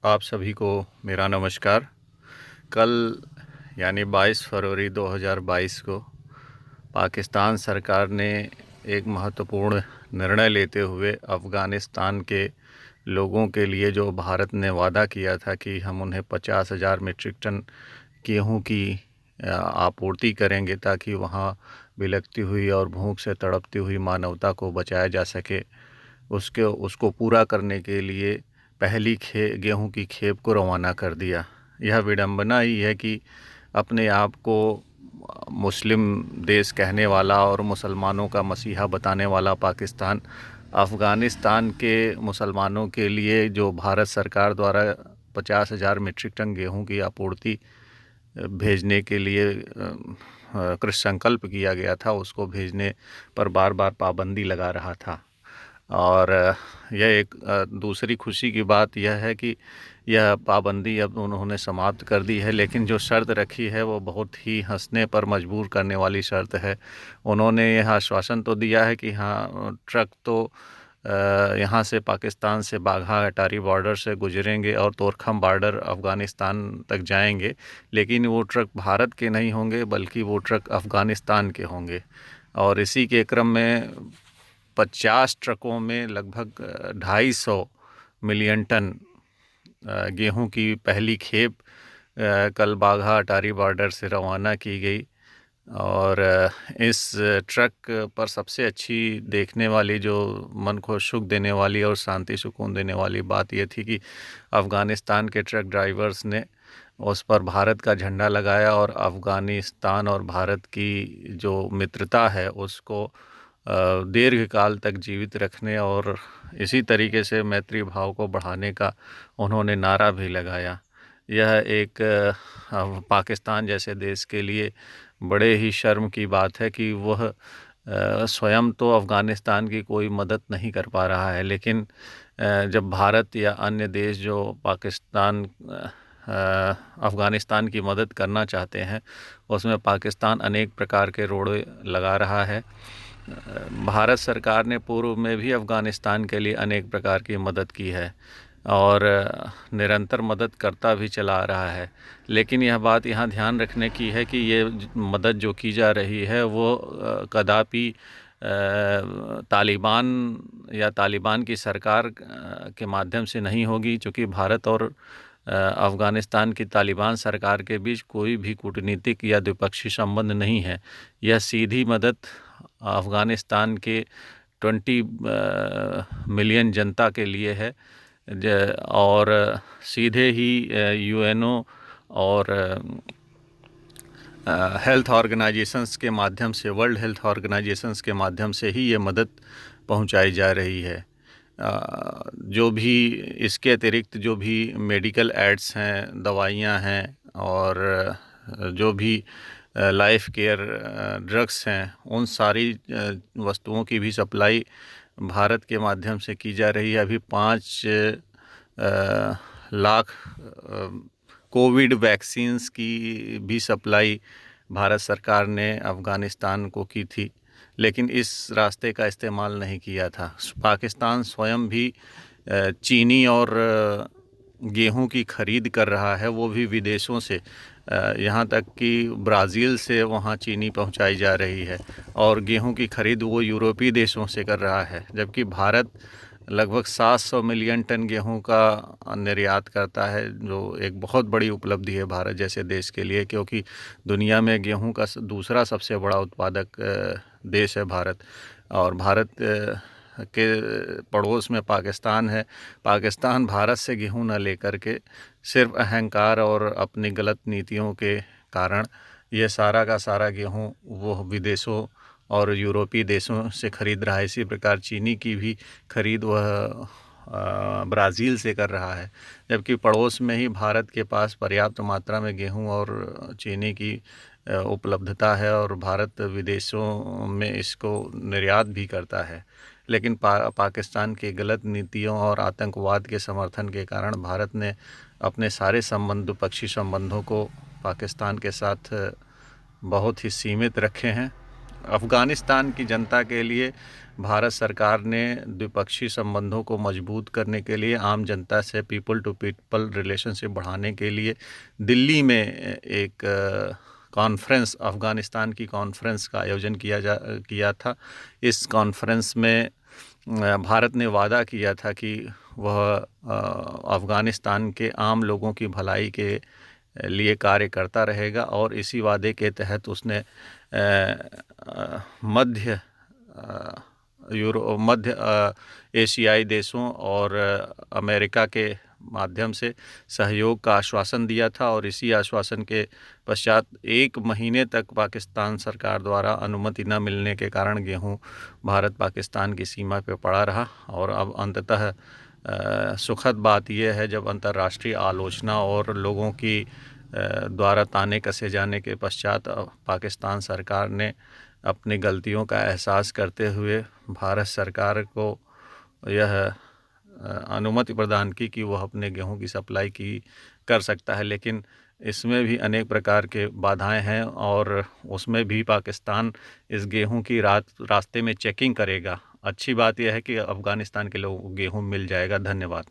आप सभी को मेरा नमस्कार। कल यानी 22 फरवरी 2022 को पाकिस्तान सरकार ने एक महत्वपूर्ण निर्णय लेते हुए अफ़गानिस्तान के लोगों के लिए जो भारत ने वादा किया था कि हम उन्हें 50,000 मीट्रिक टन गेहूं की आपूर्ति करेंगे ताकि वहां बिलखती हुई और भूख से तड़पती हुई मानवता को बचाया जा सके। उसके उसको पूरा करने के लिए पहली गेहूं की खेप को रवाना कर दिया। यह विडंबना ही है कि अपने आप को मुस्लिम देश कहने वाला और मुसलमानों का मसीहा बताने वाला पाकिस्तान अफ़गानिस्तान के मुसलमानों के लिए जो भारत सरकार द्वारा 50,000 मीट्रिक टन गेहूं की आपूर्ति भेजने के लिए कृत संकल्प किया गया था, उसको भेजने पर बार बार पाबंदी लगा रहा था। और यह एक दूसरी खुशी की बात यह है कि यह पाबंदी अब उन्होंने समाप्त कर दी है, लेकिन जो शर्त रखी है वो बहुत ही हंसने पर मजबूर करने वाली शर्त है। उन्होंने यह आश्वासन तो दिया है कि हाँ, ट्रक तो यहाँ से पाकिस्तान से बाघा अटारी बॉर्डर से गुजरेंगे और तोरखम बॉर्डर अफ़गानिस्तान तक जाएंगे, लेकिन वो ट्रक भारत के नहीं होंगे बल्कि वो ट्रक अफ़गानिस्तान के होंगे। और इसी के क्रम में 50 ट्रकों में लगभग 250 मिलियन टन गेहूं की पहली खेप कल बाघा अटारी बॉर्डर से रवाना की गई। और इस ट्रक पर सबसे अच्छी देखने वाली, जो मन को सुख देने वाली और शांति सुकून देने वाली बात यह थी कि अफ़गानिस्तान के ट्रक ड्राइवर्स ने उस पर भारत का झंडा लगाया और अफ़गानिस्तान और भारत की जो मित्रता है उसको दीर्घकाल तक जीवित रखने और इसी तरीके से मैत्री भाव को बढ़ाने का उन्होंने नारा भी लगाया। यह एक पाकिस्तान जैसे देश के लिए बड़े ही शर्म की बात है कि वह स्वयं तो अफ़गानिस्तान की कोई मदद नहीं कर पा रहा है, लेकिन जब भारत या अन्य देश जो पाकिस्तान अफ़गानिस्तान की मदद करना चाहते हैं उसमें पाकिस्तान अनेक प्रकार के रोड़े लगा रहा है। भारत सरकार ने पूर्व में भी अफ़गानिस्तान के लिए अनेक प्रकार की मदद की है और निरंतर मदद करता भी चला आ रहा है, लेकिन यह बात यहाँ ध्यान रखने की है कि ये मदद जो की जा रही है वो कदापि तालिबान या तालिबान की सरकार के माध्यम से नहीं होगी, क्योंकि भारत और अफ़गानिस्तान की तालिबान सरकार के बीच कोई भी कूटनीतिक या द्विपक्षीय संबंध नहीं है। यह सीधी मदद अफ़गानिस्तान के 20 मिलियन जनता के लिए है और सीधे ही यूएनओ और हेल्थ ऑर्गेनाइजेशंस के माध्यम से, वर्ल्ड हेल्थ ऑर्गेनाइजेशंस के माध्यम से ही ये मदद पहुंचाई जा रही है। जो भी इसके अतिरिक्त जो भी मेडिकल एड्स हैं, दवाइयां हैं और जो भी लाइफ केयर ड्रग्स हैं, उन सारी वस्तुओं की भी सप्लाई भारत के माध्यम से की जा रही है। अभी 5 लाख कोविड वैक्सीन्स की भी सप्लाई भारत सरकार ने अफ़गानिस्तान को की थी, लेकिन इस रास्ते का इस्तेमाल नहीं किया था। पाकिस्तान स्वयं भी चीनी और गेहूं की खरीद कर रहा है, वो भी विदेशों से, यहाँ तक कि ब्राज़ील से वहाँ चीनी पहुँचाई जा रही है और गेहूं की खरीद वो यूरोपीय देशों से कर रहा है, जबकि भारत लगभग 700 मिलियन टन गेहूं का निर्यात करता है, जो एक बहुत बड़ी उपलब्धि है भारत जैसे देश के लिए, क्योंकि दुनिया में गेहूं का दूसरा सबसे बड़ा उत्पादक देश है भारत। और भारत के पड़ोस में पाकिस्तान है। पाकिस्तान भारत से गेहूं न लेकर के सिर्फ अहंकार और अपनी गलत नीतियों के कारण ये सारा का सारा गेहूं वो विदेशों और यूरोपीय देशों से खरीद रहा है। इसी प्रकार चीनी की भी खरीद वह ब्राज़ील से कर रहा है, जबकि पड़ोस में ही भारत के पास पर्याप्त मात्रा में गेहूं और चीनी की उपलब्धता है और भारत विदेशों में इसको निर्यात भी करता है। लेकिन पाकिस्तान की गलत नीतियों और आतंकवाद के समर्थन के कारण भारत ने अपने सारे द्विपक्षीय संबंधों को पाकिस्तान के साथ बहुत ही सीमित रखे हैं अफ़गानिस्तान की जनता के लिए भारत सरकार ने द्विपक्षीय संबंधों को मजबूत करने के लिए, आम जनता से पीपल टू पीपल रिलेशनशिप बढ़ाने के लिए दिल्ली में एक कॉन्फ्रेंस, अफ़गानिस्तान की कॉन्फ्रेंस का आयोजन किया था। इस कॉन्फ्रेंस में भारत ने वादा किया था कि वह अफ़गानिस्तान के आम लोगों की भलाई के लिए कार्य करता रहेगा, और इसी वादे के तहत उसने मध्य एशियाई देशों और अमेरिका के माध्यम से सहयोग का आश्वासन दिया था। और इसी आश्वासन के पश्चात 1 महीने तक पाकिस्तान सरकार द्वारा अनुमति न मिलने के कारण गेहूं भारत पाकिस्तान की सीमा पर पड़ा रहा। और अब अंततः सुखद बात यह है, जब अंतर्राष्ट्रीय आलोचना और लोगों की द्वारा ताने कसे जाने के पश्चात पाकिस्तान सरकार ने अपनी गलतियों का एहसास करते हुए भारत सरकार को यह अनुमति प्रदान की कि वह अपने गेहूं की सप्लाई कर सकता है। लेकिन इसमें भी अनेक प्रकार के बाधाएं हैं, और उसमें भी पाकिस्तान इस गेहूं की रास्ते में चेकिंग करेगा। अच्छी बात यह है कि अफ़गानिस्तान के लोगों को गेहूं मिल जाएगा। धन्यवाद।